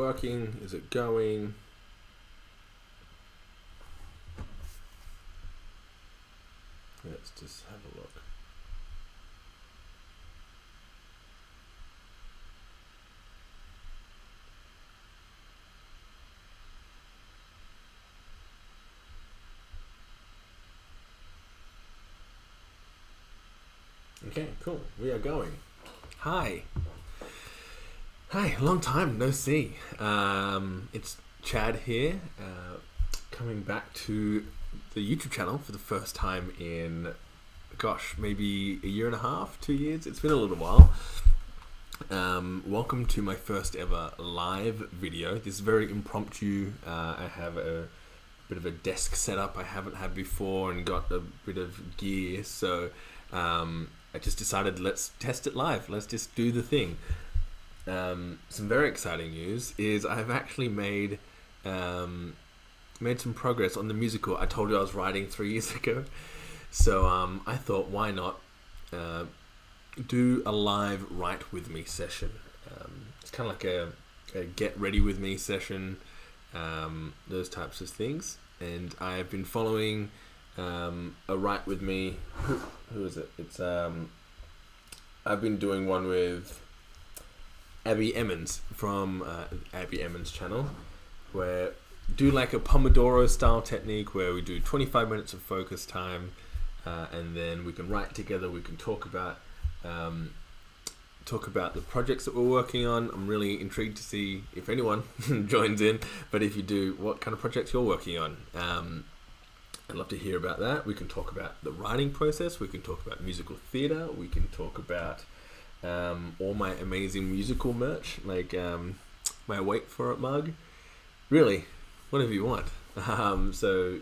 working? Is it going? Let's just have a look. Okay, cool. We are going. Hi, long time no see. It's Chad here, coming back to the YouTube channel for the first time in, gosh, maybe a year and a half, 2 years. It's been a little while. Welcome to my first ever live video. This is very impromptu. I have a bit of a desk setup I haven't had before and got a bit of gear, so I just decided let's test it live. Let's just do the thing. Some very exciting news is I've actually made some progress on the musical I told you I was writing 3 years ago. So I thought, why not do a live write with me session? It's kind of like a get ready with me session, those types of things. And I've been following a write with me. Who is it? It's I've been doing one with Abby Emmons from Abby Emmons channel, where do like a Pomodoro style technique where we do 25 minutes of focus time, and then we can write together. We can talk about the projects that we're working on. I'm really intrigued to see if anyone joins in, but if you do, what kind of projects you're working on. I'd love to hear about that. We can talk about the writing process. We can talk about musical theatre. We can talk about all my amazing musical merch, like my Wait For It mug. Really, whatever you want. So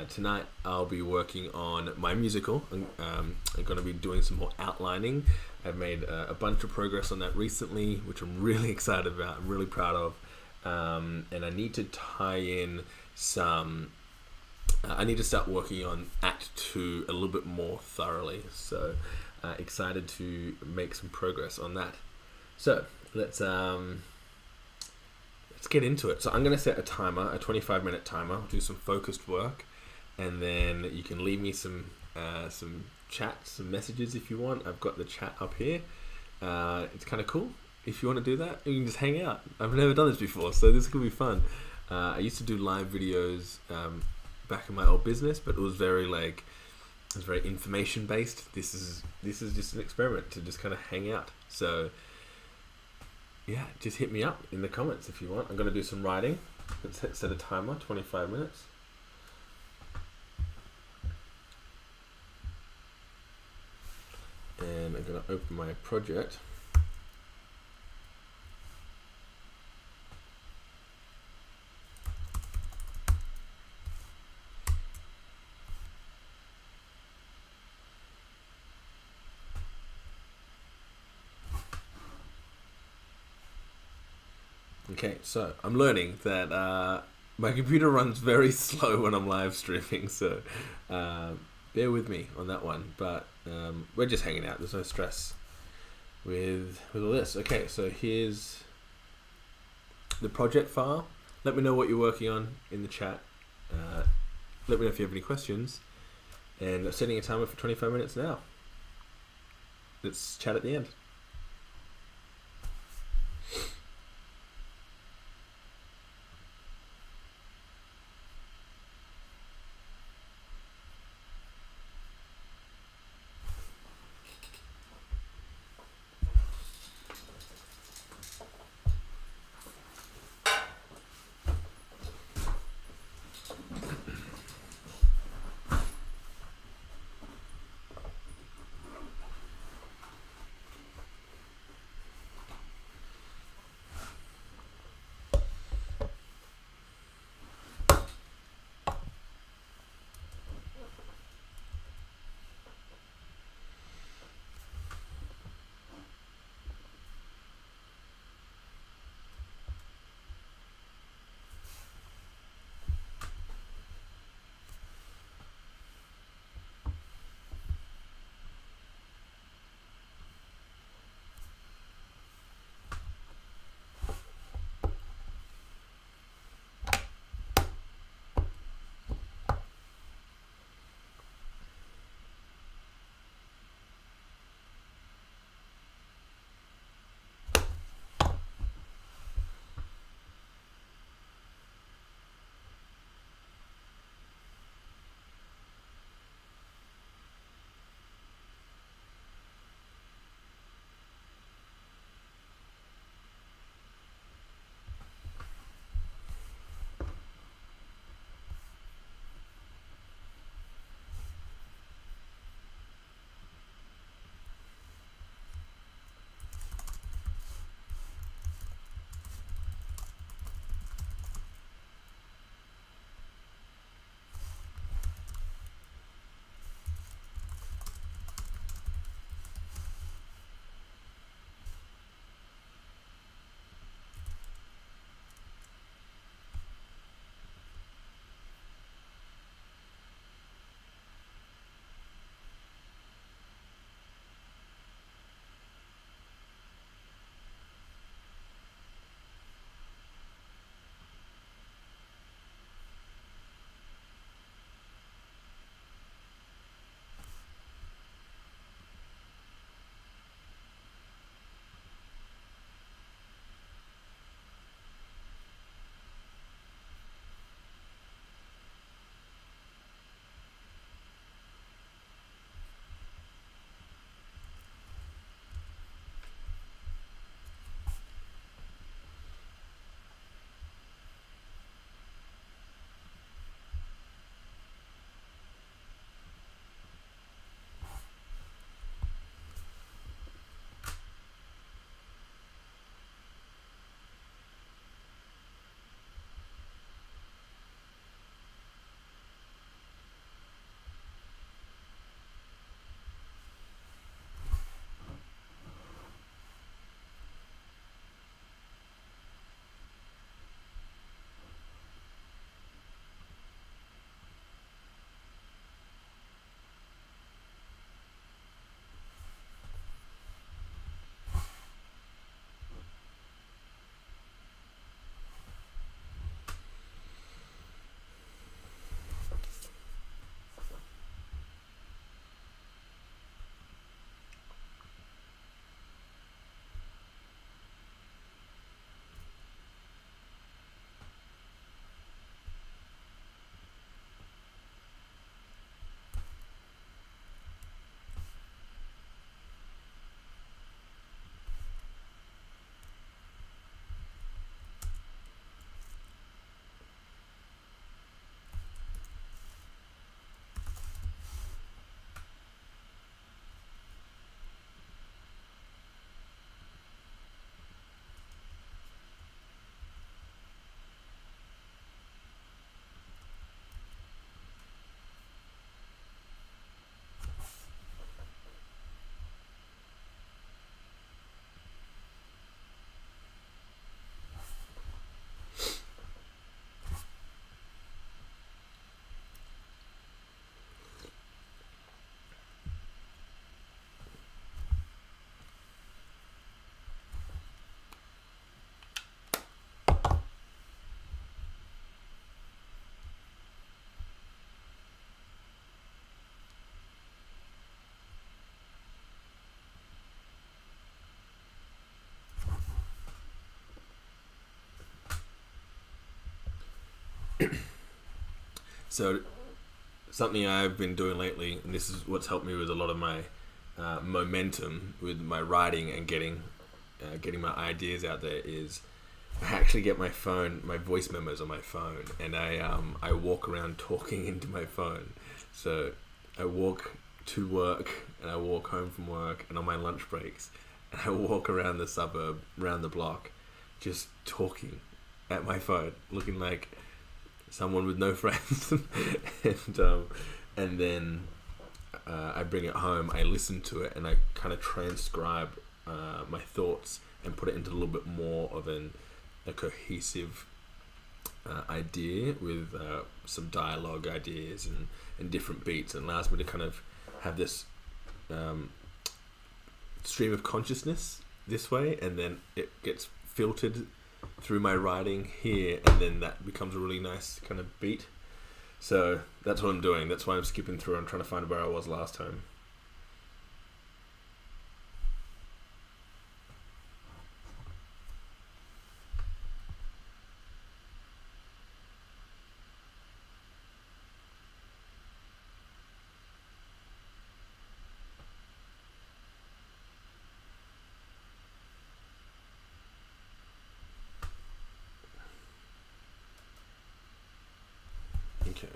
tonight I'll be working on my musical. I'm going to be doing some more outlining. I've made a bunch of progress on that recently, which I'm really excited about. I'm really proud of. And I need to tie in some... I need to start working on Act 2 a little bit more thoroughly. So excited to make some progress on that. So let's get into it. So I'm going to set a timer, a 25-minute timer. I'll do some focused work, and then you can leave me some chats, some messages if you want. I've got the chat up here. It's kind of cool. If you want to do that, you can just hang out. I've never done this before, so this could be fun. I used to do live videos back in my old business, but it was very information based. This is just an experiment to just kind of hang out. So yeah, just hit me up in the comments if you want. I'm going to do some writing. Let's set a timer, 25 minutes. And I'm going to open my project. Okay, so I'm learning that my computer runs very slow when I'm live streaming, so bear with me on that one. But we're just hanging out. There's no stress with all this. Okay, so here's the project file. Let me know what you're working on in the chat. Let me know if you have any questions. And I'm setting a timer for 25 minutes now. Let's chat at the end. So something I've been doing lately, and this is what's helped me with a lot of my momentum with my writing and getting my ideas out there, is I actually get my phone, my voice memos on my phone, and I walk around talking into my phone. So I walk to work and I walk home from work and on my lunch breaks, and I walk around the suburb, around the block, just talking at my phone, looking like someone with no friends. And then I bring it home, I listen to it, and I kind of transcribe my thoughts and put it into a little bit more of a cohesive idea with some dialogue ideas and different beats, and allows me to kind of have this stream of consciousness this way, and then it gets filtered through my writing here, and then that becomes a really nice kind of beat. So that's what I'm doing. That's why I'm skipping through. I'm trying to find where I was last time. Okay.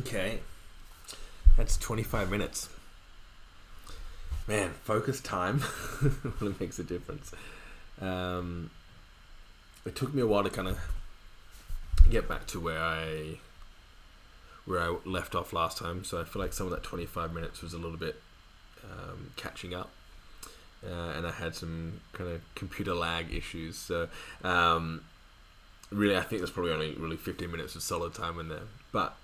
Okay, that's 25 minutes. Man, focus time really makes a difference. It took me a while to kind of get back to where I left off last time, so I feel like some of that 25 minutes was a little bit catching up, and I had some kind of computer lag issues, so really I think there's probably only really 15 minutes of solid time in there. But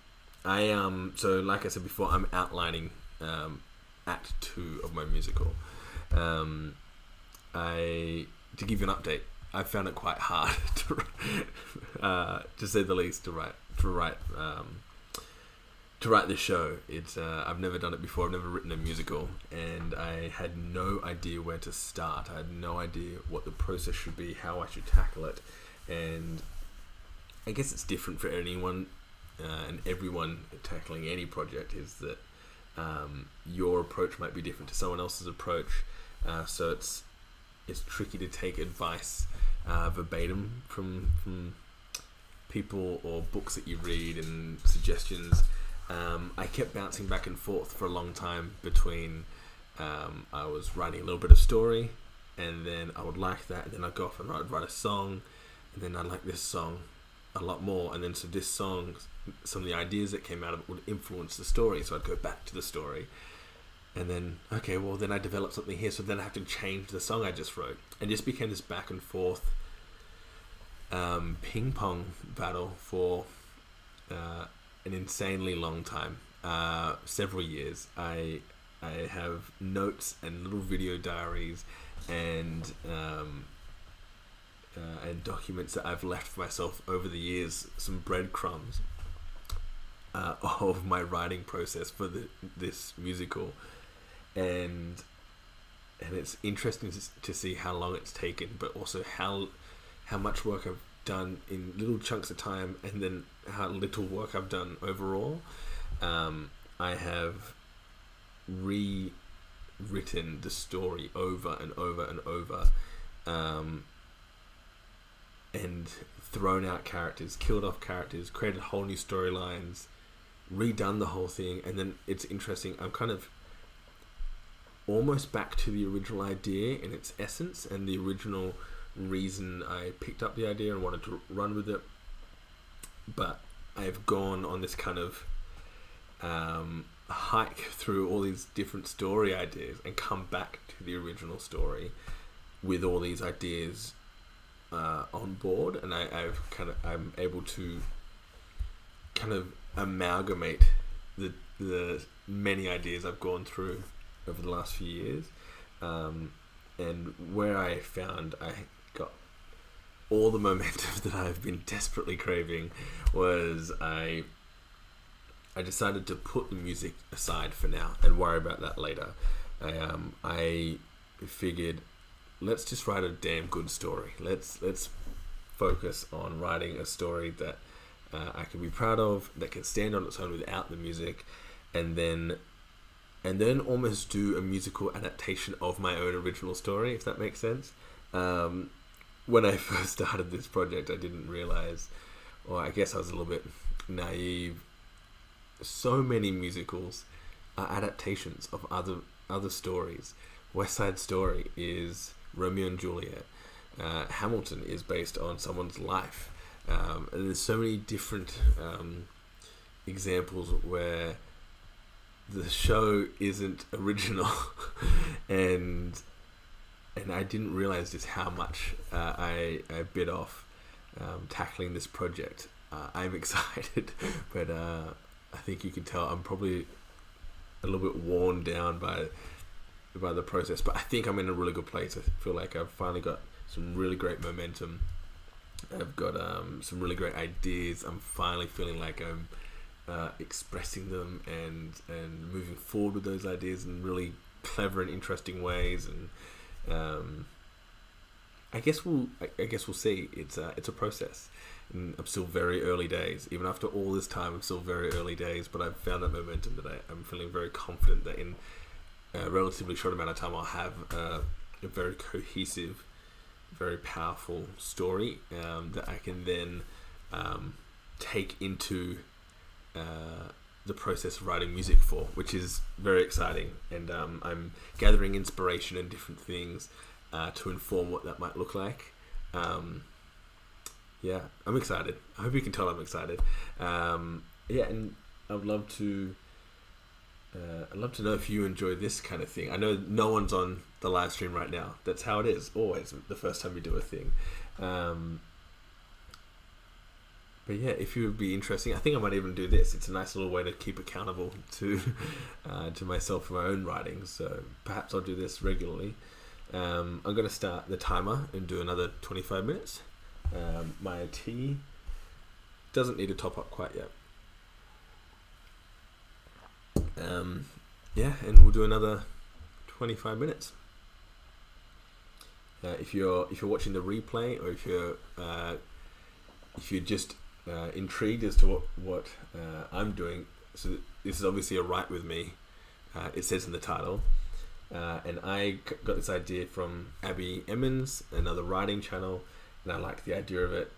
I so like I said before, I'm outlining Act 2 of my musical. To give you an update, I found it quite hard to say the least, to write this show. It's I've never done it before. I've never written a musical, and I had no idea where to start. I had no idea what the process should be, how I should tackle it, and I guess it's different for anyone and everyone tackling any project. Is that your approach might be different to someone else's approach, so it's tricky to take advice verbatim from people or books that you read and suggestions. I kept bouncing back and forth for a long time between I was writing a little bit of story, and then I would like that, and then I'd go off and I'd write a song, and then I'd like this song a lot more, and then so this song, some of the ideas that came out of it would influence the story, so I'd go back to the story, and then okay, well then I developed something here, so then I have to change the song I just wrote, and just became this back and forth ping pong battle for an insanely long time, several years. I have notes and little video diaries and documents that I've left for myself over the years, some breadcrumbs of my writing process for this musical, and it's interesting to see how long it's taken, but also how much work I've done in little chunks of time, and then how little work I've done overall. I have rewritten the story over and over and over, and thrown out characters, killed off characters, created whole new storylines, redone the whole thing, and then it's interesting, I'm kind of almost back to the original idea in its essence and the original reason I picked up the idea and wanted to run with it, but I've gone on this kind of hike through all these different story ideas and come back to the original story with all these ideas on board, and I'm able to kind of amalgamate the many ideas I've gone through over the last few years, and where I found I got all the momentum that I've been desperately craving was I decided to put the music aside for now and worry about that later. I figured, let's just write a damn good story. Let's focus on writing a story that I can be proud of, that can stand on its own without the music, and then almost do a musical adaptation of my own original story, if that makes sense. When I first started this project, I didn't realize, or I guess I was a little bit naive, so many musicals are adaptations of other stories. West Side Story is Romeo and Juliet. Hamilton is based on someone's life. And there's so many different examples where the show isn't original, and I didn't realize just how much I bit off tackling this project. I'm excited, but I think you can tell I'm probably a little bit worn down by the process, but I think I'm in a really good place. I feel like I've finally got some really great momentum. I've got some really great ideas. I'm finally feeling like I'm expressing them and moving forward with those ideas in really clever and interesting ways. And I guess we'll see. It's a process. And I'm still very early days. Even after all this time, I'm still very early days. But I've found that momentum that I'm feeling very confident that in a relatively short amount of time, I'll have a very cohesive, very powerful story that I can then take into the process of writing music for, which is very exciting. And I'm gathering inspiration and different things to inform what that might look like. Yeah, I'm excited. I hope you can tell I'm excited. Yeah, and I'd love to know if you enjoy this kind of thing. I know no one's on the live stream right now. That's how it is, always, the first time we do a thing. But yeah, if you would be interesting, I think I might even do this. It's a nice little way to keep accountable to myself for my own writing. So perhaps I'll do this regularly. I'm going to start the timer and do another 25 minutes. My tea doesn't need to top up quite yet. Yeah, and we'll do another 25 minutes. If you're watching the replay, or if you're just intrigued as to what I'm doing, so this is obviously a write with me. It says in the title, and I got this idea from Abby Emmons, another writing channel, and I liked the idea of it.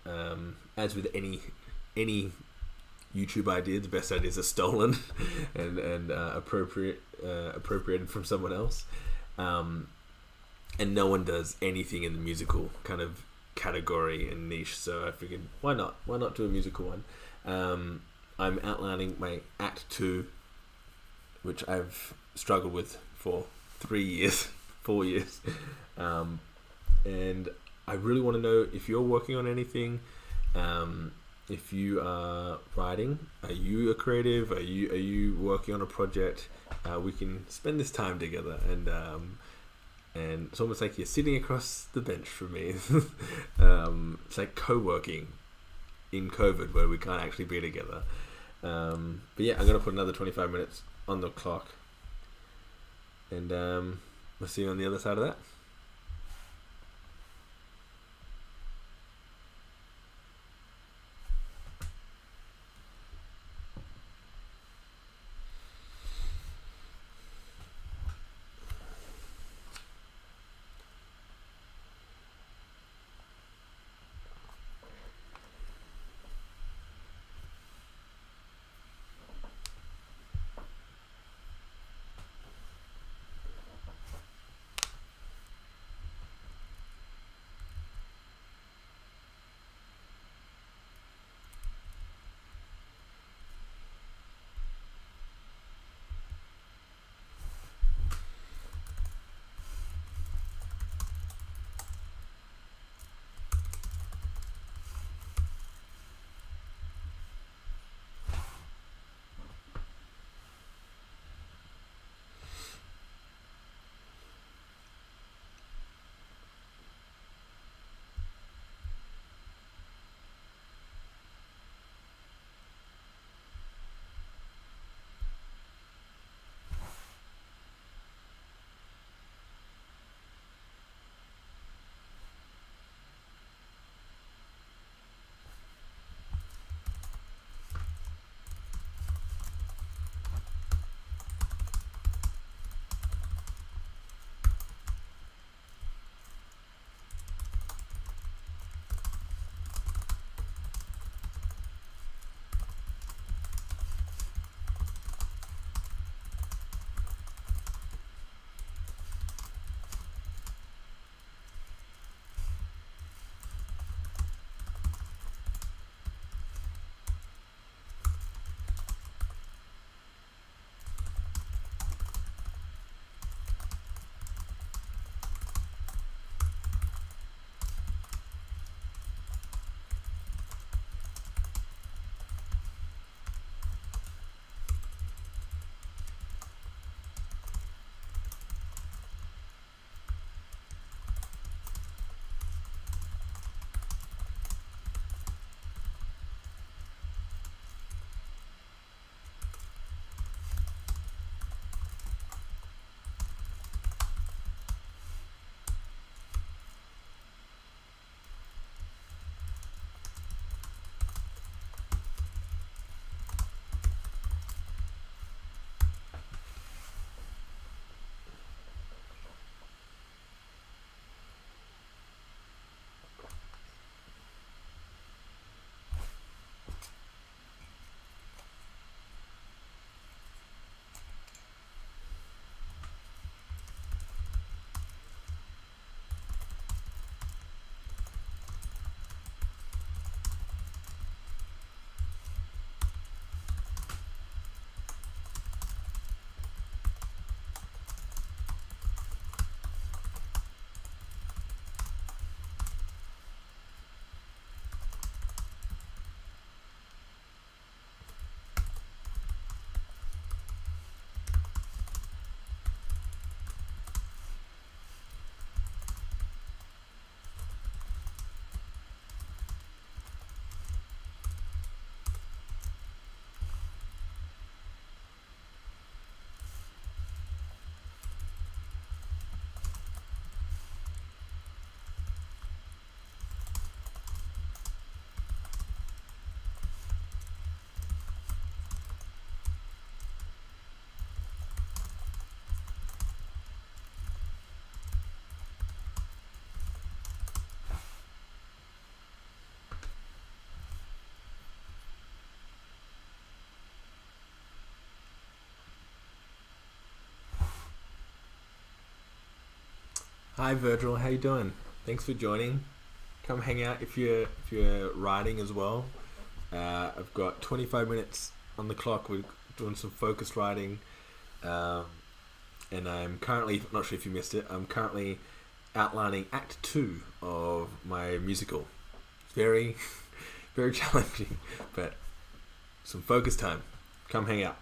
As with any YouTube idea, the best ideas are stolen and appropriated from someone else, and no one does anything in the musical kind of category and niche. So I figured, why not do a musical one? I'm outlining my Act 2, which I've struggled with for 4 years, and I really want to know if you're working on anything. If you are writing, are you a creative? Are you working on a project? We can spend this time together, and it's almost like you're sitting across the bench from me. It's like co-working in COVID, where we can't actually be together. But yeah, I'm gonna put another 25 minutes on the clock, and we'll see you on the other side of that. Hi Virgil, how you doing? Thanks for joining. Come hang out if you're riding as well. I've got 25 minutes on the clock. We're doing some focused riding, um, and I'm currently not sure if you missed it. I'm currently outlining Act Two of my musical. Very, very challenging, but some focus time. Come hang out.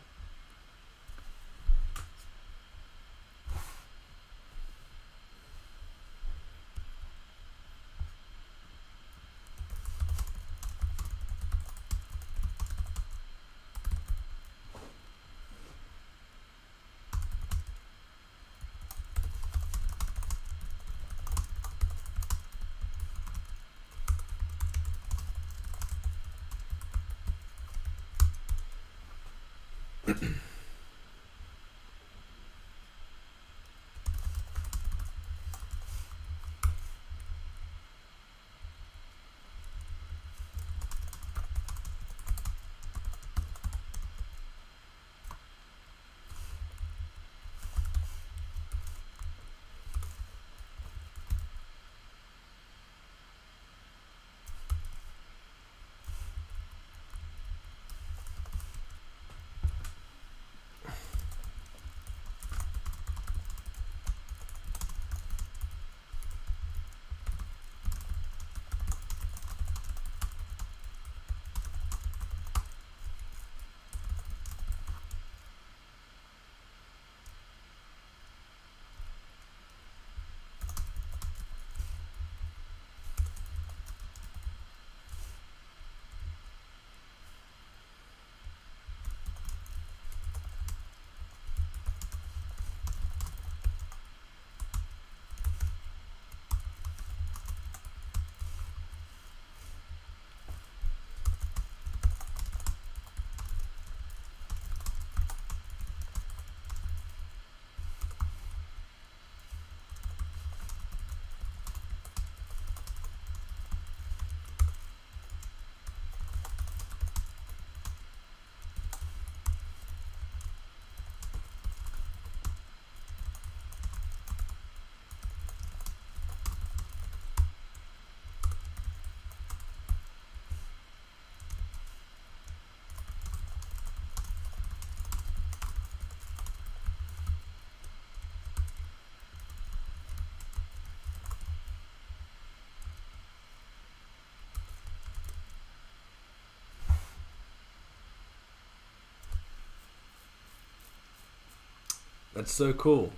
That's so cool.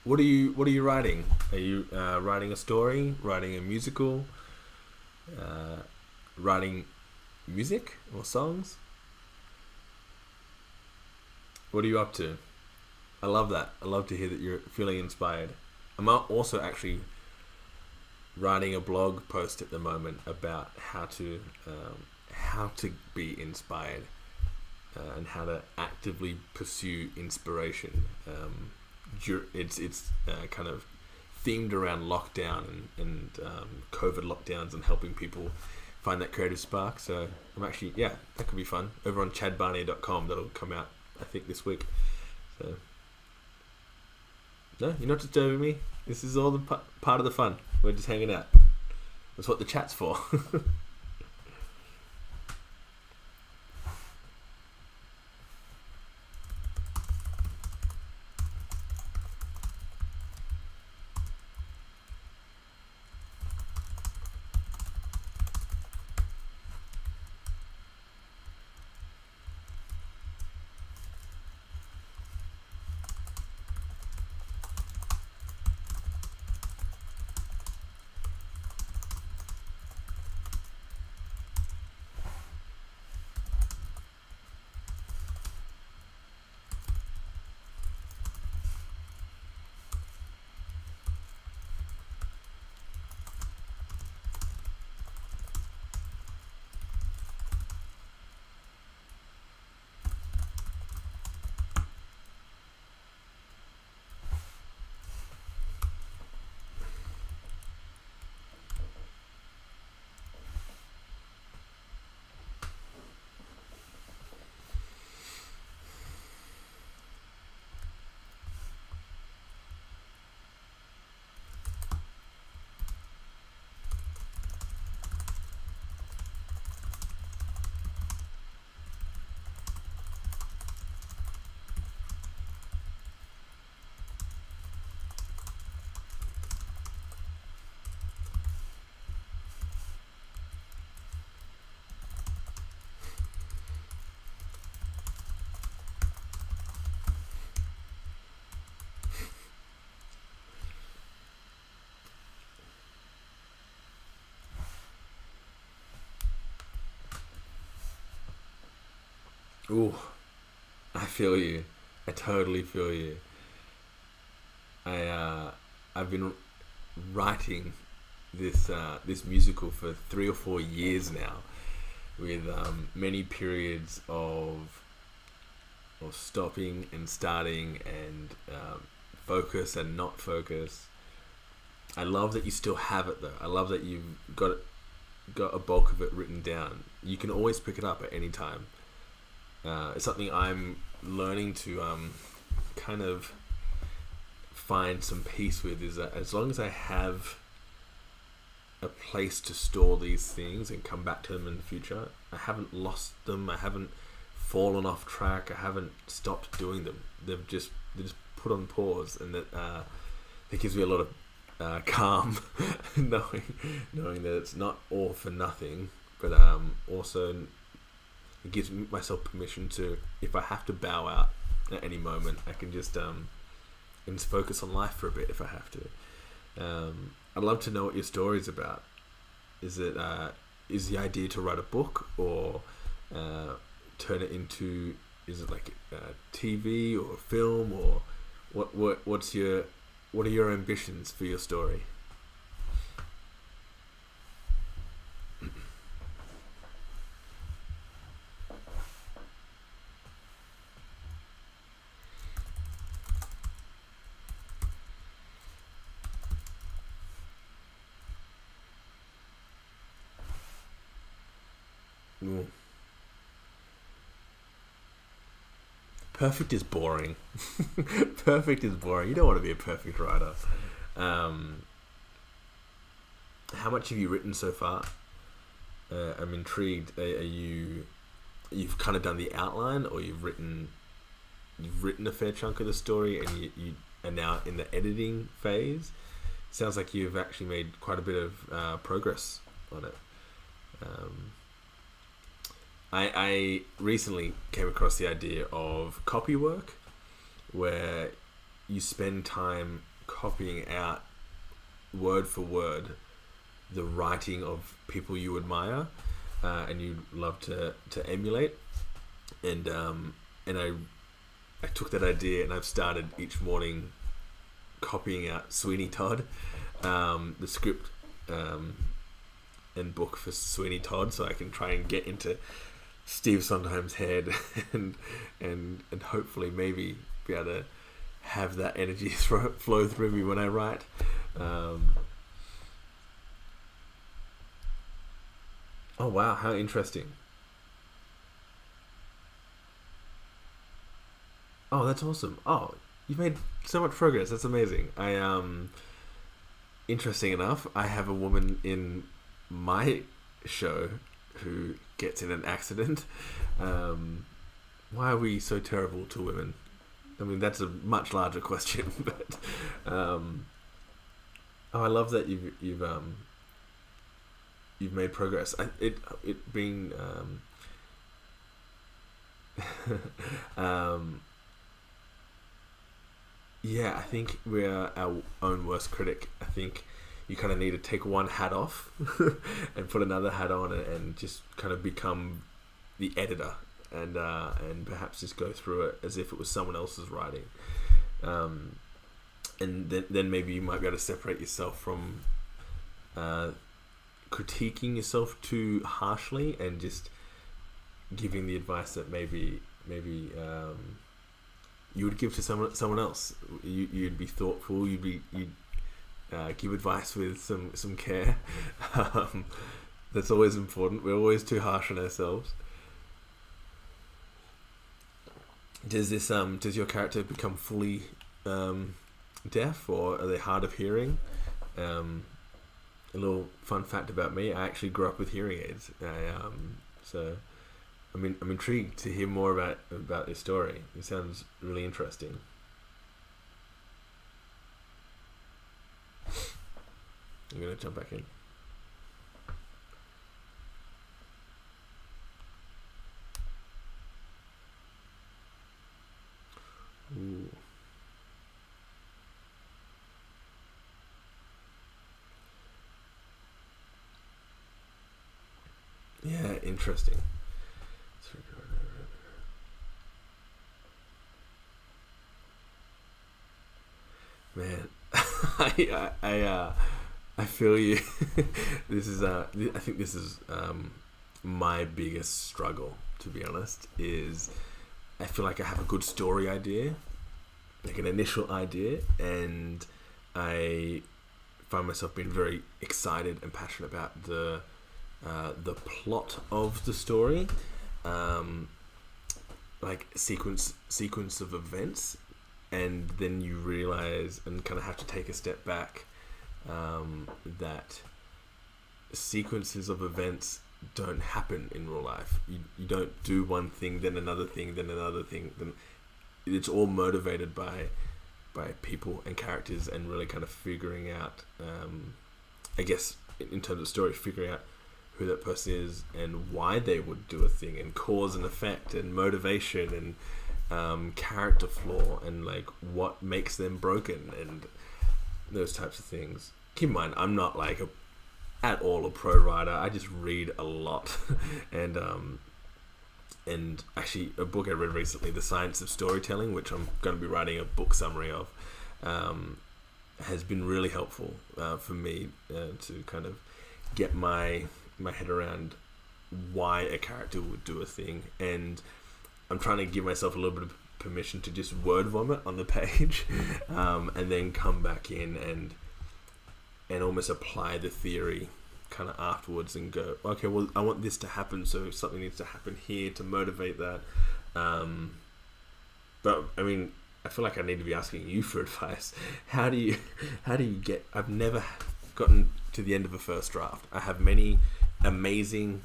What are you writing? Are you writing a story? Writing a musical? Uh, Writing music or songs? What are you up to? I love that. I love to hear that you're feeling inspired. I'm also actually writing a blog post at the moment about how to be inspired, and how to actively pursue inspiration. It's kind of themed around lockdown and COVID lockdowns and helping people find that creative spark. So I'm actually, yeah, that could be fun. Over on chadbarnier.com, that'll come out I think this week. So no, you're not disturbing me. This is all the part of the fun. We're just hanging out. That's what the chat's for. Ooh, I feel you. I totally feel you. I've been writing this musical for 3 or 4 years now, with many periods of stopping and starting, and focus and not focus. I love that you still have it though. I love that you've got a bulk of it written down. You can always pick it up at any time. It's something I'm learning to kind of find some peace with, is that as long as I have a place to store these things and come back to them in the future, I haven't lost them. I haven't fallen off track. I haven't stopped doing them. They're just put on pause, and that gives me a lot of calm, knowing that it's not all for nothing, but also it gives myself permission to, if I have to bow out at any moment, I can just focus on life for a bit if I have to. I'd love to know what your story is about. Is the idea to write a book, or turn it into? Is it like TV or film, or what are your ambitions for your story? Ooh. Perfect is boring. Perfect is boring. You don't want to be a perfect writer. Um, how much have you written so far? I'm intrigued. You've kind of done the outline, or you've written a fair chunk of the story, and you are now in the editing phase? Sounds like you've actually made quite a bit of progress on it. Um, I recently came across the idea of copy work, where you spend time copying out word for word the writing of people you admire, and you love to emulate. And I took that idea, and I've started each morning copying out Sweeney Todd, the script and book for Sweeney Todd, so I can try and get into Steve Sondheim's head, and hopefully maybe be able to have that energy flow through me when I write. Oh wow, how interesting! Oh, that's awesome! Oh, you've made so much progress. That's amazing. Interesting enough, I have a woman in my show who gets in an accident. Um, why are we so terrible to women? I mean, that's a much larger question, but oh, I love that you've made progress. It being um, yeah, I think we're our own worst critic. I think you kind of need to take one hat off and put another hat on, and just kind of become the editor, and perhaps just go through it as if it was someone else's writing. Um, and then maybe you might be able to separate yourself from uh, critiquing yourself too harshly, and just giving the advice that maybe you would give to someone else. You'd be thoughtful. You'd give advice with some care. um, that's always important. We're always too harsh on ourselves. Does your character become fully deaf, or are they hard of hearing? Um, a little fun fact about me: I actually grew up with hearing aids. So I'm intrigued to hear more about your story. It sounds really interesting. I'm gonna jump back in. Ooh. Yeah, interesting. Man, I feel you. This is I think this is my biggest struggle, to be honest. Is I feel like I have a good story idea, like an initial idea, and I find myself being very excited and passionate about the plot of the story, um, like sequence of events, and then you realize and kind of have to take a step back, that sequences of events don't happen in real life. You don't do one thing, then another thing, then another thing. Then it's all motivated by people and characters, and really kind of figuring out, I guess, in terms of story, figuring out who that person is and why they would do a thing, and cause and effect and motivation and character flaw, and like what makes them broken, and those types of things. Keep in mind, I'm not like at all a pro writer. I just read a lot, and actually a book I read recently, The Science of Storytelling, which I'm going to be writing a book summary of, has been really helpful for me to kind of get my head around why a character would do a thing, and I'm trying to give myself a little bit of permission to just word vomit on the page, and then come back in and almost apply the theory kind of afterwards, and go, okay, well, I want this to happen, so something needs to happen here to motivate that. But I mean, I feel like I need to be asking you for advice. How do you get? I've never gotten to the end of a first draft. I have many amazing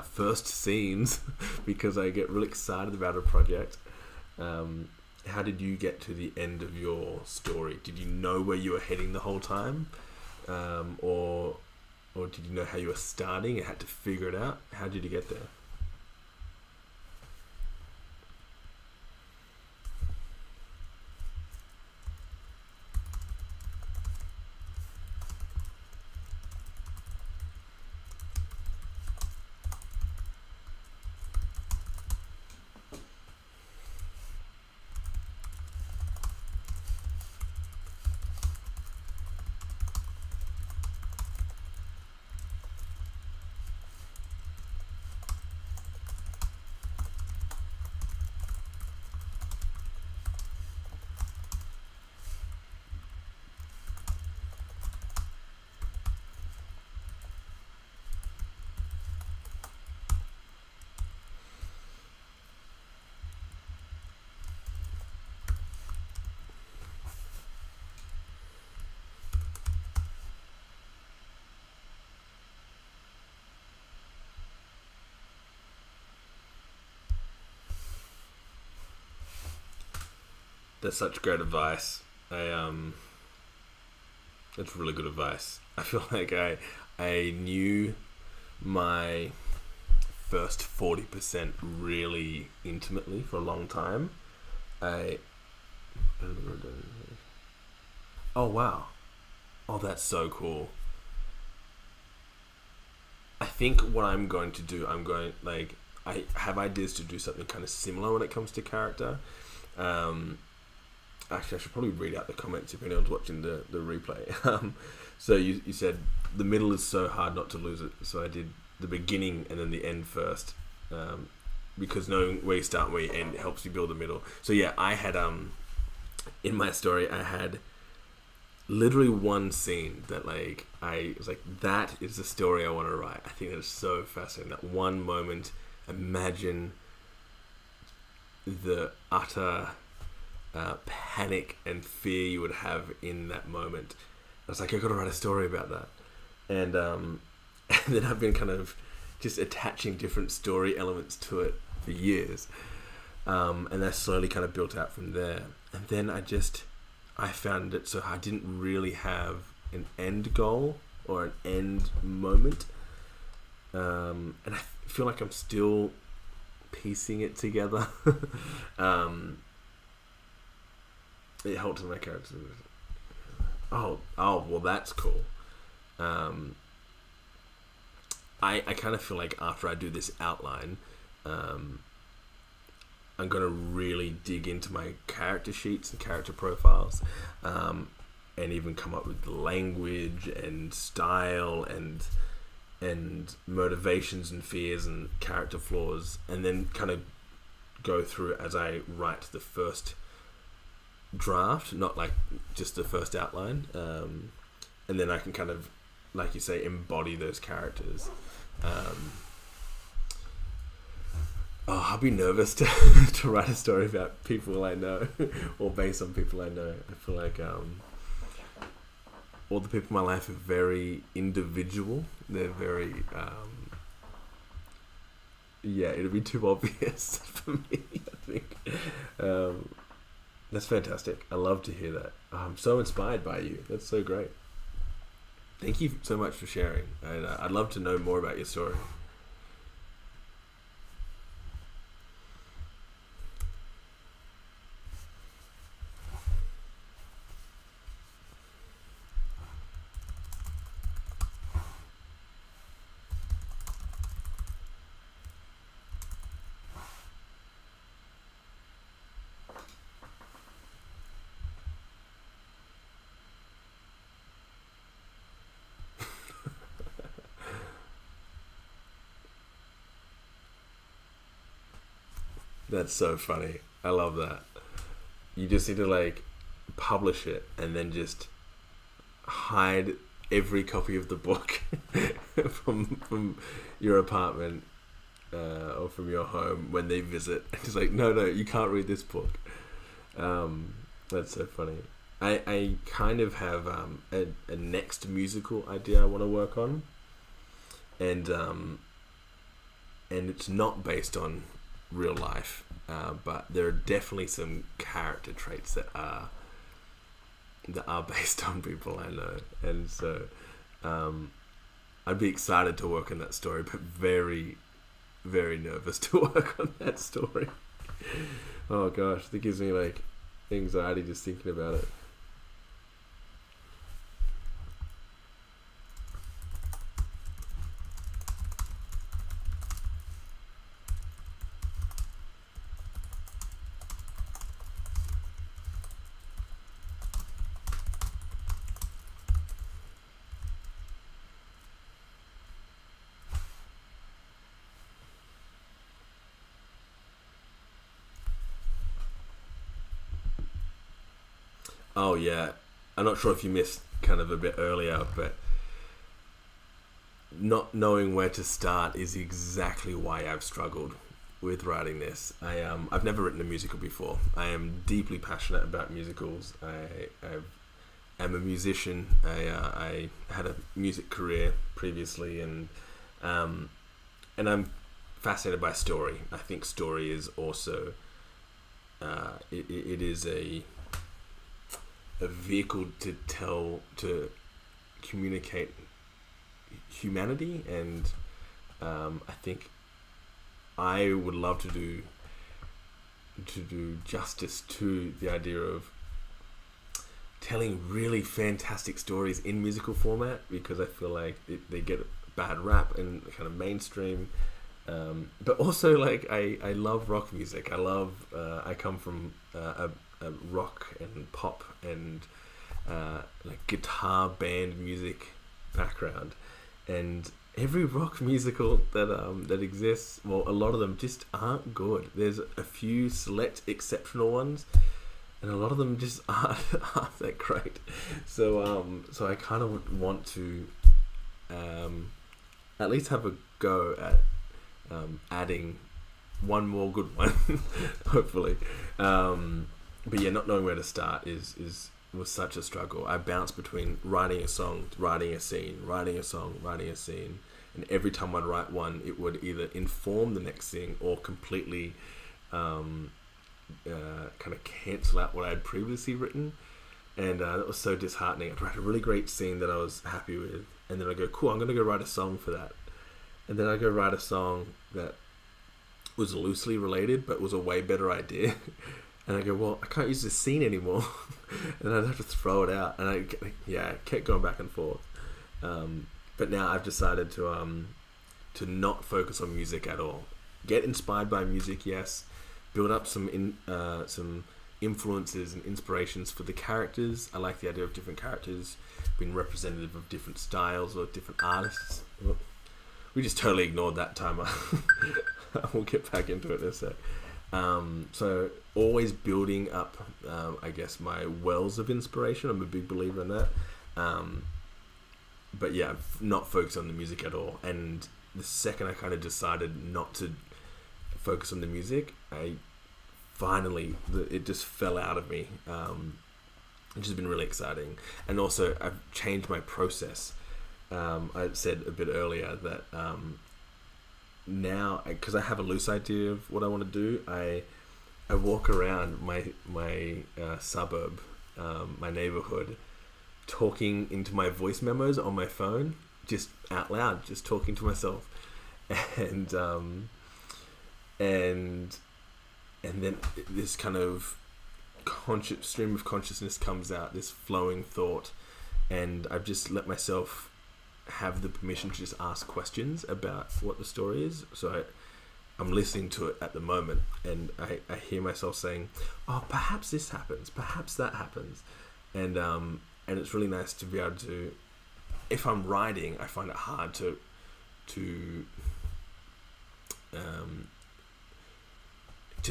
first scenes because I get really excited about a project. How did you get to the end of your story? Did you know where you were heading the whole time, or did you know how you were starting and had to figure it out? How did you get there? That's such great advice. That's really good advice. I feel like I knew my first 40% really intimately for a long time. I Oh wow. Oh, that's so cool. I think what I'm going to do, I have ideas to do something kind of similar when it comes to character. Um, Actually, I should probably read out the comments if anyone's watching the replay. So you said the middle is so hard not to lose it. So I did the beginning and then the end first, because knowing where you start and where you end helps you build the middle. So yeah, I had in my story I had literally one scene that like I was like, that is the story I want to write. I think that is so fascinating. That one moment, imagine the utter panic and fear you would have in that moment. I was like, I got to write a story about that, and and then I've been kind of just attaching different story elements to it for years, and that slowly kind of built out from there. And then I found it so I didn't really have an end goal or an end moment, and I feel like I'm still piecing it together. It helped to make characters. Oh, well, that's cool. I kind of feel like after I do this outline, I'm gonna really dig into my character sheets and character profiles, and even come up with language and style and motivations and fears and character flaws, and then kind of go through as I write the first draft, not like just the first outline, and then I can kind of, like you say, embody those characters. I'll be nervous to to write a story about people I know or based on people I know. I feel like all the people in my life are very individual. They're very it'll be too obvious for me, I think. That's fantastic. I love to hear that. I'm so inspired by you. That's so great. Thank you so much for sharing. And I'd love to know more about your story. That's so funny. I love that. You just need to like publish it and then just hide every copy of the book from your apartment or from your home when they visit. It's like, no, you can't read this book. That's so funny. I kind of have a next musical idea I want to work on, and it's not based on real life, but there are definitely some character traits that are based on people I know, and so I'd be excited to work on that story, but very, very nervous to work on that story. Oh gosh, that gives me like anxiety just thinking about it. Oh yeah, I'm not sure if you missed kind of a bit earlier, but not knowing where to start is exactly why I've struggled with writing this. I've never written a musical before. I am deeply passionate about musicals. I am a musician. I had a music career previously, and I'm fascinated by story. I think story is also it is a vehicle to communicate humanity, and I think I would love to do justice to the idea of telling really fantastic stories in musical format, because I feel like they get a bad rap and kind of mainstream, but also like I love rock music. I come from a rock and pop and like guitar band music background, and every rock musical that exists, well, a lot of them just aren't good. There's a few select exceptional ones, and a lot of them just aren't that great. So I kind of want to at least have a go at adding one more good one, hopefully. But yeah, not knowing where to start was such a struggle. I bounced between writing a song, writing a scene, writing a song, writing a scene, and every time I'd write one, it would either inform the next thing or completely kind of cancel out what I had previously written, and that was so disheartening. I'd write a really great scene that I was happy with, and then I'd go, cool, I'm going to go write a song for that, and then I'd go write a song that was loosely related but was a way better idea. And I go, well, I can't use this scene anymore. And I'd have to throw it out. And I kept going back and forth. But now I've decided to not focus on music at all. Get inspired by music, yes, build up some influences and inspirations for the characters. I like the idea of different characters being representative of different styles or different artists. Well, we just totally ignored that timer. We'll get back into it in a sec. So always building up, I guess, my wells of inspiration. I'm a big believer in that. But yeah, not focus on the music at all. And the second I kind of decided not to focus on the music, it just fell out of me, which has been really exciting. And also I've changed my process. I said a bit earlier that now, because I have a loose idea of what I want to do, I walk around my suburb, my neighborhood, talking into my voice memos on my phone, just out loud, just talking to myself, and then this kind of stream of consciousness comes out, this flowing thought, and I've just let myself have the permission to just ask questions about what the story is. So I'm listening to it at the moment, and I hear myself saying, oh, perhaps this happens, perhaps that happens, and it's really nice to be able to, if I'm writing, I find it hard to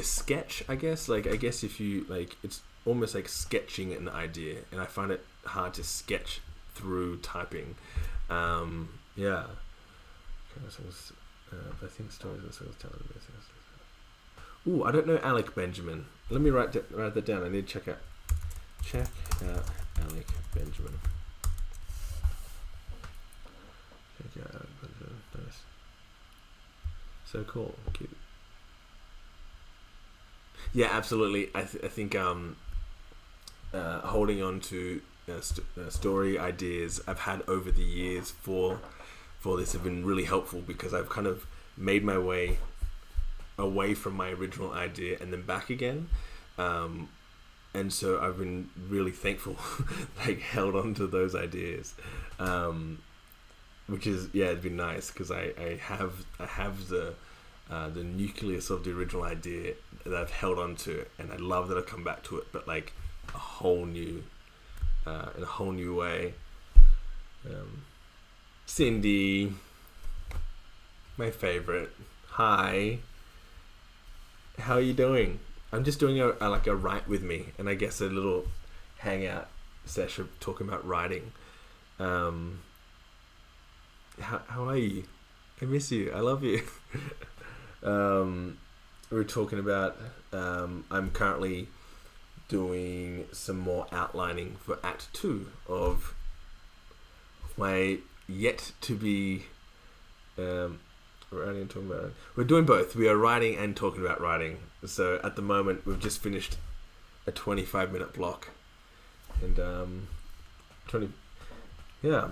sketch, I guess. Like, I guess if you, like, it's almost like sketching an idea, and I find it hard to sketch through typing. Yeah. I think stories and stories telling. Ooh, I don't know Alec Benjamin. Let me write that down. I need to check out Alec Benjamin. Check out Alec Benjamin. Nice. So cool. Cute. Yeah, absolutely. I think holding on to story ideas I've had over the years for this have been really helpful, because I've kind of made my way away from my original idea and then back again, and so I've been really thankful like held on to those ideas, which is, yeah, it's been nice, because I have the nucleus of the original idea that I've held on to, and I love that I've come back to it, but like a whole new in a whole new way. Cindy, my favorite. Hi. How are you doing? I'm just doing a write with me, and I guess a little hangout session talking about writing. How are you? I miss you. I love you. We were talking about I'm currently doing some more outlining for Act 2 of my yet to be writing and talking about it. We're doing both. We are writing and talking about writing. So at the moment we've just finished a 25-minute block, and 20, yeah.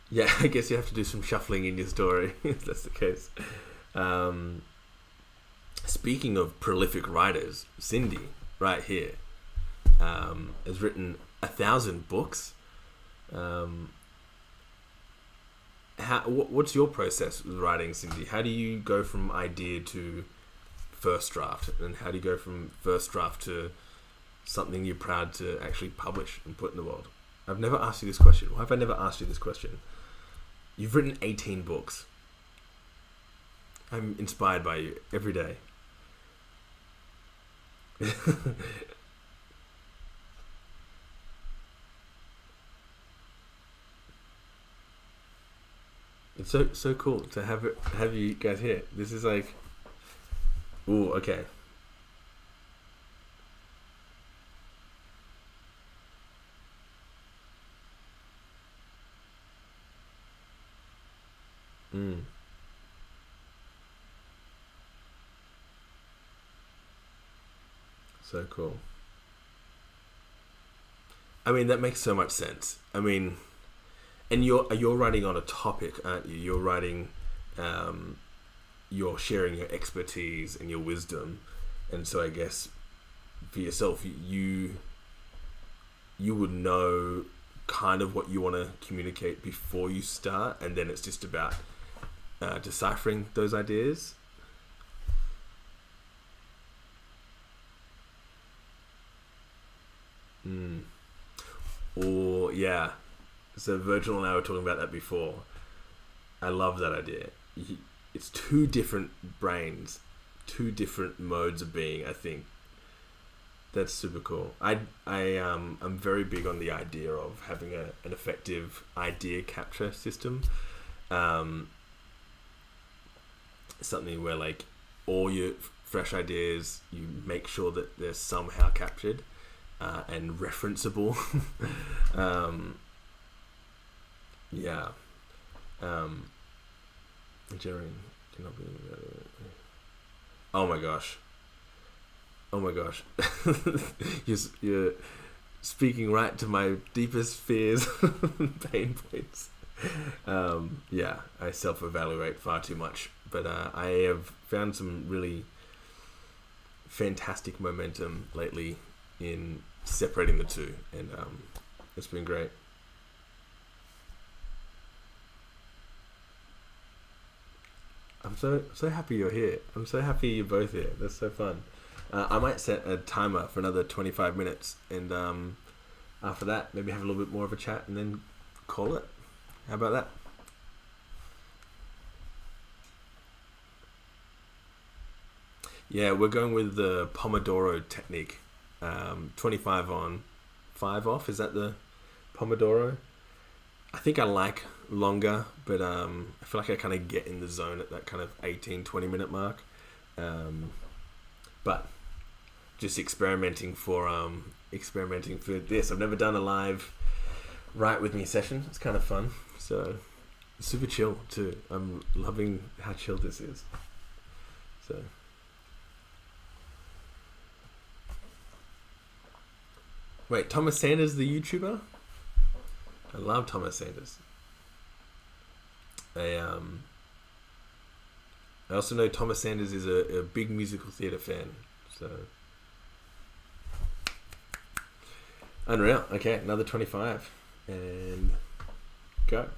Yeah, I guess you have to do some shuffling in your story if that's the case. Speaking of prolific writers, Cindy, right here, has written 1,000 books. What's your process with writing, Cindy? How do you go from idea to first draft, and how do you go from first draft to something you're proud to actually publish and put in the world? I've never asked you this question. Why have I never asked you this question? You've written 18 books. I'm inspired by you every day. It's so cool to have you guys here. This is like, ooh, okay. So cool. I mean, that makes so much sense. I mean, and you're writing on a topic, aren't you? You're writing, you're sharing your expertise and your wisdom, and so I guess for yourself, you would know kind of what you want to communicate before you start, and then it's just about deciphering those ideas. Or yeah, so Virgil and I were talking about that before. I love that idea. It's two different brains, two different modes of being. I think that's super cool. I'm very big on the idea of having an effective idea capture system. Something where like all your fresh ideas, you make sure that they're somehow captured and referenceable. Yeah. Oh my gosh. You're speaking right to my deepest fears and pain points. Yeah, I self-evaluate far too much, but I have found some really fantastic momentum lately in separating the two, and it's been great. I'm so happy you're here. I'm so happy you're both here. That's so fun. I might set a timer for another 25 minutes, and after that, maybe have a little bit more of a chat, and then call it. How about that? Yeah, we're going with the Pomodoro technique. 25 on, 5 off. Is that the Pomodoro? I think I like longer, but I feel like I kind of get in the zone at that kind of 18-20 minute mark. But just experimenting for this. I've never done a live write with me session. It's kind of fun. So super chill too. I'm loving how chill this is. So wait, Thomas Sanders, the YouTuber? I love Thomas Sanders. I also know Thomas Sanders is a big musical theatre fan. So unreal. Okay, another 25 and go.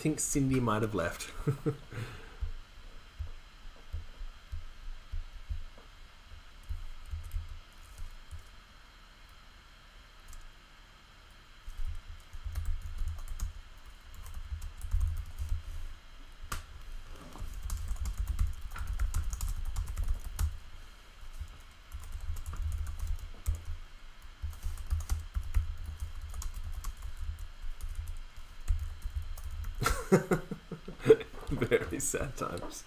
think Cindy might have left. Very sad times.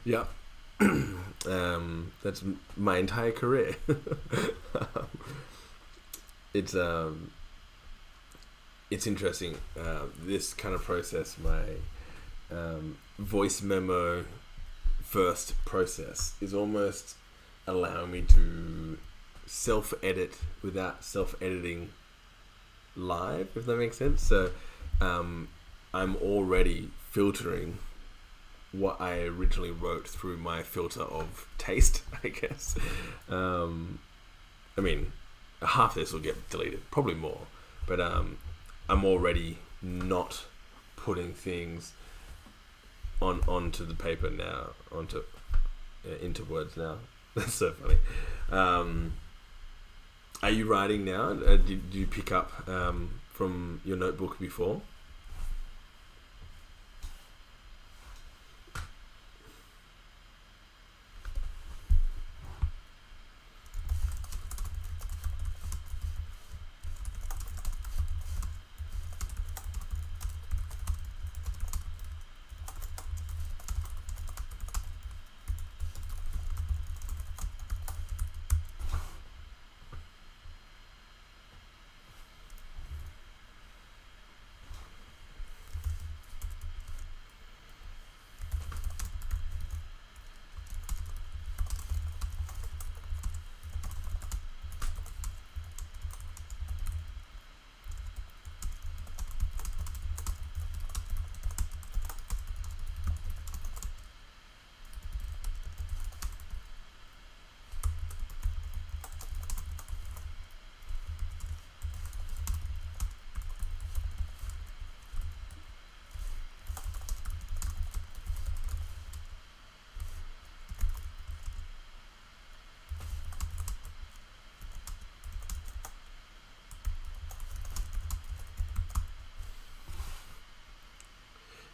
Yeah. That's my entire career. it's it's interesting. This kind of process, my voice memo first process, is almost allowing me to self-edit without self-editing live, if that makes sense. So I'm already filtering what I originally wrote through my filter of taste, I guess. I mean, half this will get deleted, probably more, but I'm already not putting things onto the paper now, into words now. That's so funny. Are you writing now? Did you pick up from your notebook before?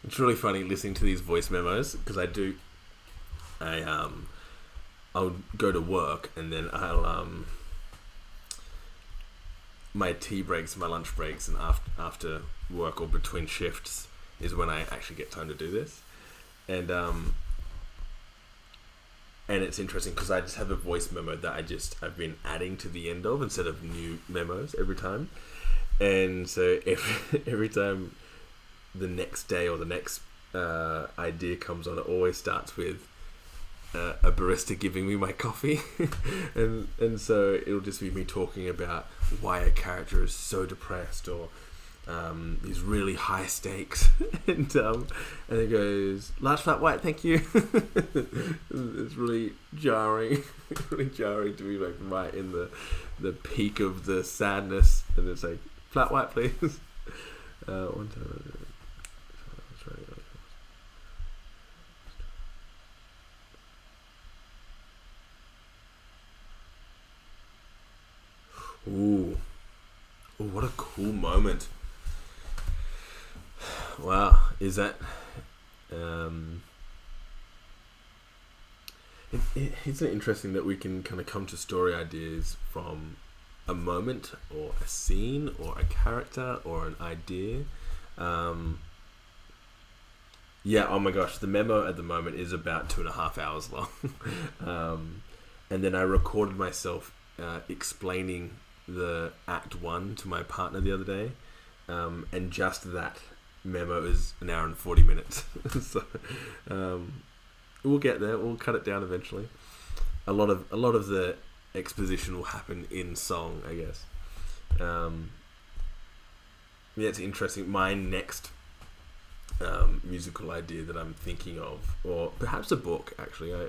It's really funny listening to these voice memos because I'll go to work and then I'll my tea breaks, my lunch breaks, and after work or between shifts is when I actually get time to do this, and it's interesting because I just have a voice memo that I've been adding to the end of instead of new memos every time, and so every time the next day or the next idea comes on, it always starts with a barista giving me my coffee and so it'll just be me talking about why a character is so depressed or these really high stakes and it goes, large flat white, thank you. It's really jarring to be like right in the peak of the sadness, and it's like, flat white please. One time Ooh, what a cool moment! Wow, is that? Isn't it interesting that we can kind of come to story ideas from a moment or a scene or a character or an idea? Yeah. Oh my gosh, the memo at the moment is about 2.5 hours long, and then I recorded myself explaining the act 1 to my partner the other day, and just that memo is 1 hour and 40 minutes. So we'll get there, we'll cut it down eventually. A lot of the exposition will happen in song, I guess. Yeah, it's interesting. My next musical idea that I'm thinking of, or perhaps a book, actually, I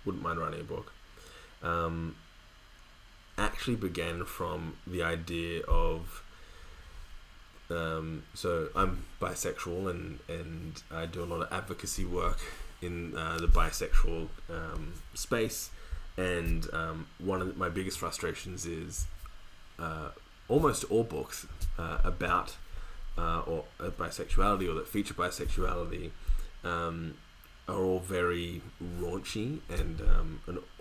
wouldn't mind writing a book, actually began from the idea of so I'm bisexual and I do a lot of advocacy work in the bisexual space, and one of my biggest frustrations is almost all books about or bisexuality or that feature bisexuality are all very raunchy and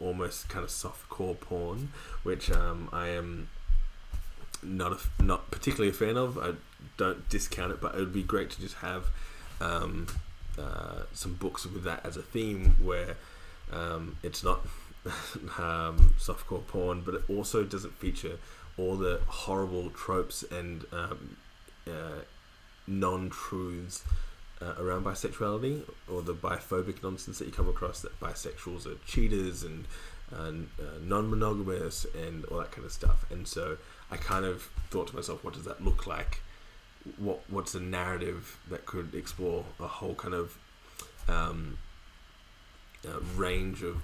almost kind of softcore porn, which I am not particularly a fan of. I don't discount it, but it would be great to just have some books with that as a theme, where it's not softcore porn, but it also doesn't feature all the horrible tropes and non-truths around bisexuality, or the biphobic nonsense that you come across, that bisexuals are cheaters and non-monogamous and all that kind of stuff. And so I kind of thought to myself, what does that look like? What's a narrative that could explore a whole kind of range of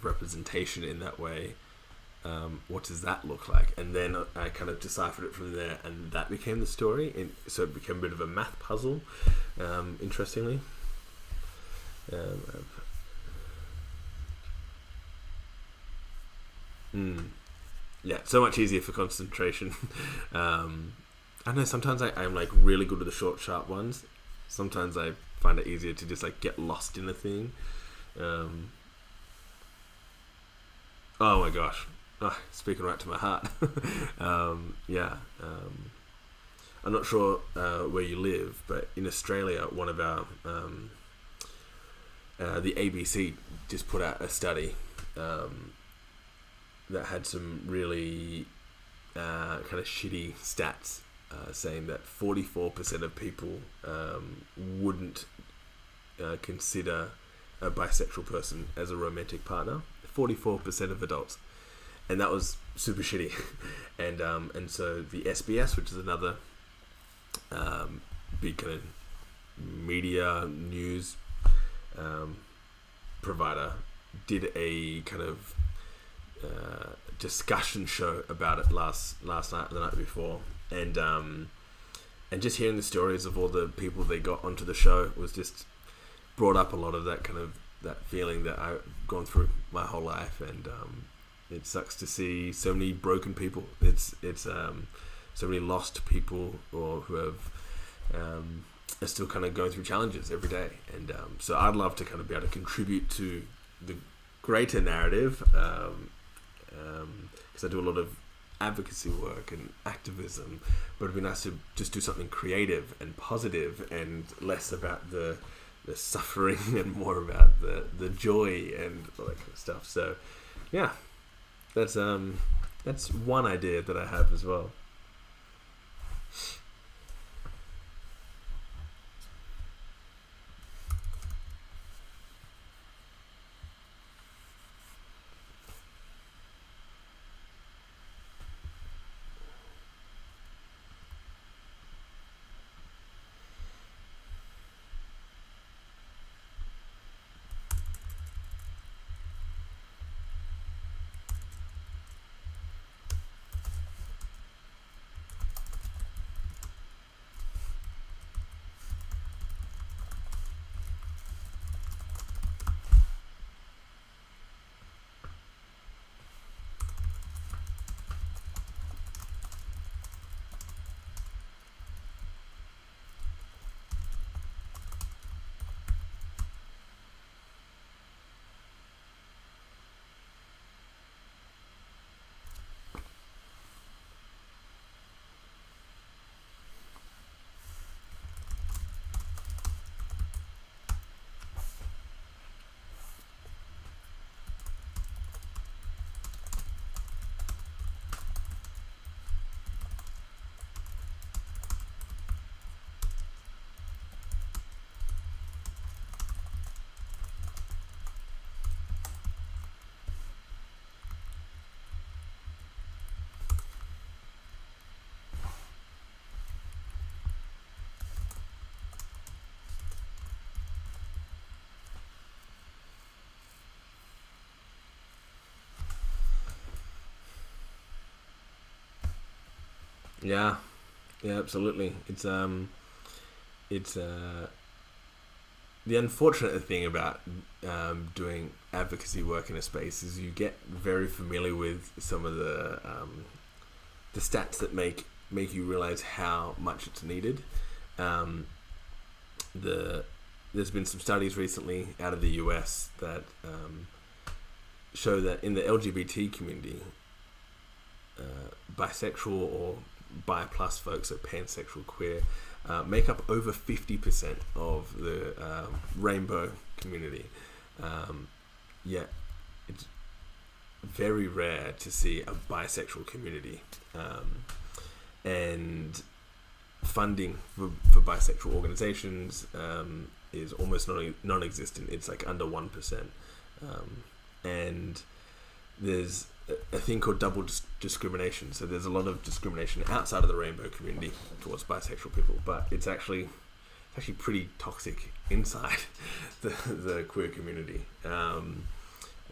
representation in that way? What does that look like? And then I kind of deciphered it from there, and that became the story. And so it became a bit of a math puzzle, interestingly. Yeah, so much easier for concentration. I know sometimes I'm like really good with the short, sharp ones. Sometimes I find it easier to just like get lost in a thing. Oh my gosh. Oh, speaking right to my heart. I'm not sure where you live, but in Australia, one of our the ABC just put out a study that had some really kind of shitty stats, saying that 44% of people wouldn't consider a bisexual person as a romantic partner. 44% of adults. And that was super shitty. And so the SBS, which is another big kind of media news provider, did a kind of discussion show about it last night, the night before, and just hearing the stories of all the people they got onto the show was just brought up a lot of that kind of that feeling that I've gone through my whole life. And it sucks to see so many broken people. It's so many lost people, or who have are still kind of going through challenges every day. And so I'd love to kind of be able to contribute to the greater narrative, because I do a lot of advocacy work and activism, but it'd be nice to just do something creative and positive, and less about the suffering and more about the joy and all that kind of stuff. So yeah, that's one idea that I have as well. Yeah, absolutely. It's the unfortunate thing about doing advocacy work in a space is you get very familiar with some of the stats that make you realize how much it's needed. There's been some studies recently out of the US that show that in the LGBT community, bisexual or bi plus folks, so pansexual, queer, make up over 50% of the rainbow community. Yet it's very rare to see a bisexual community, and funding for bisexual organizations is almost non-existent. It's like under 1%, and there's a thing called double discrimination. So there's a lot of discrimination outside of the rainbow community towards bisexual people, but it's actually pretty toxic inside the queer community.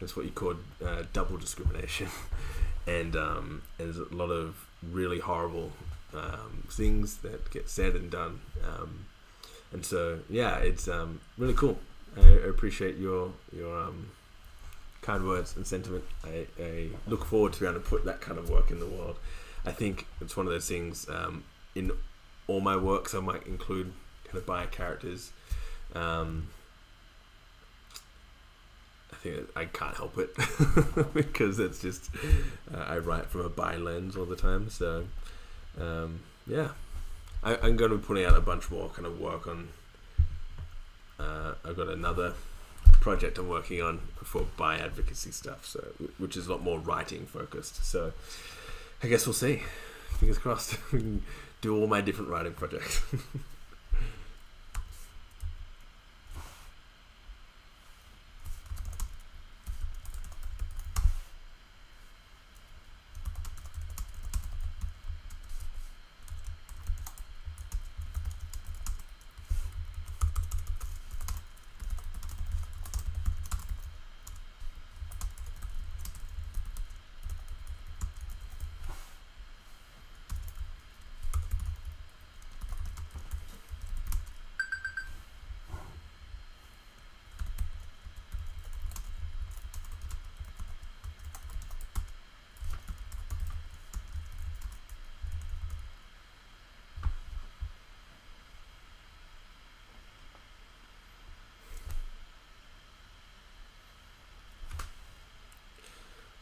It's what you call double discrimination, and there's a lot of really horrible things that get said and done, and so yeah, it's really cool. I appreciate your kind words and sentiment. I look forward to being able to put that kind of work in the world. I think it's one of those things, in all my works I might include kind of bi characters. I think I can't help it because it's just I write from a bi lens all the time. So yeah, I'm going to be putting out a bunch more kind of work on. I've got another project I'm working on for bi advocacy stuff, so which is a lot more writing focused. So I guess we'll see. Fingers crossed. We can do all my different writing projects.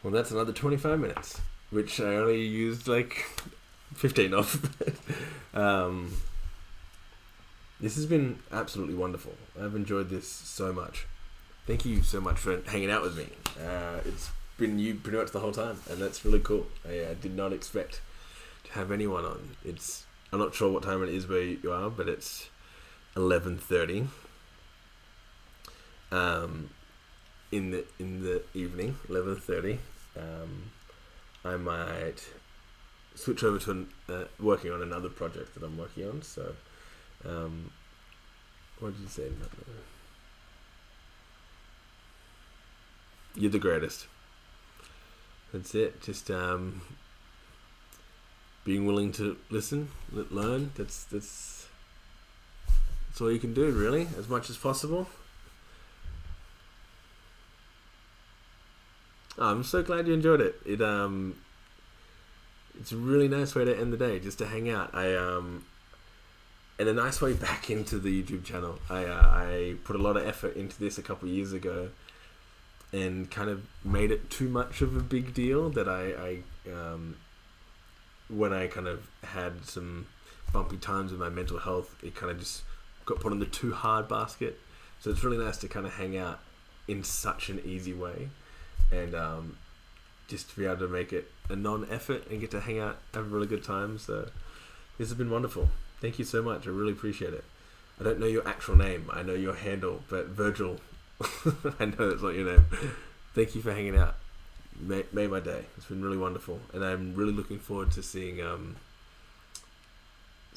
Well, that's another 25 minutes, which I only used like 15 of. This has been absolutely wonderful. I've enjoyed this so much. Thank you so much for hanging out with me. It's been you pretty much the whole time, and that's really cool. I did not expect to have anyone on. I'm not sure what time it is where you are, but it's 11:30. In the evening, 11:30. I might switch over to working on another project that I'm working on. So, what did you say? You're the greatest. That's it. Just being willing to listen, learn. That's all you can do, really, as much as possible. I'm so glad you enjoyed it. It's a really nice way to end the day, just to hang out. And a nice way back into the YouTube channel. I put a lot of effort into this a couple of years ago, and kind of made it too much of a big deal that I when I kind of had some bumpy times with my mental health, it kind of just got put in the too hard basket. So it's really nice to kind of hang out in such an easy way. And just to be able to make it a non-effort and get to hang out, have a really good time. So this has been wonderful. Thank you so much. I really appreciate it. I don't know your actual name. I know your handle, but Virgil, I know that's not your name. Thank you for hanging out. Made my day. It's been really wonderful, and I'm really looking forward to seeing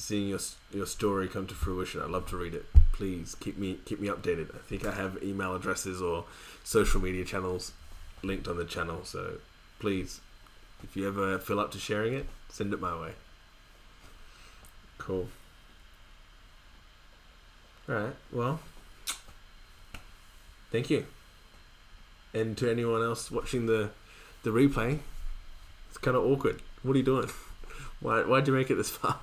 your story come to fruition. I'd love to read it. Please keep me updated. I think I have email addresses or social media channels linked on the channel, so please, if you ever feel up to sharing it, send it my way. Cool. Alright, well, thank you. And to anyone else watching the replay, it's kind of awkward. What are you doing? Why'd you make it this far?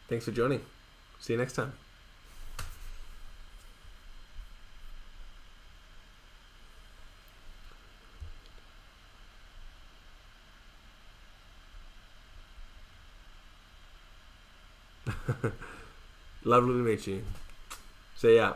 Thanks for joining. See you next time. Lovely to meet you. See ya.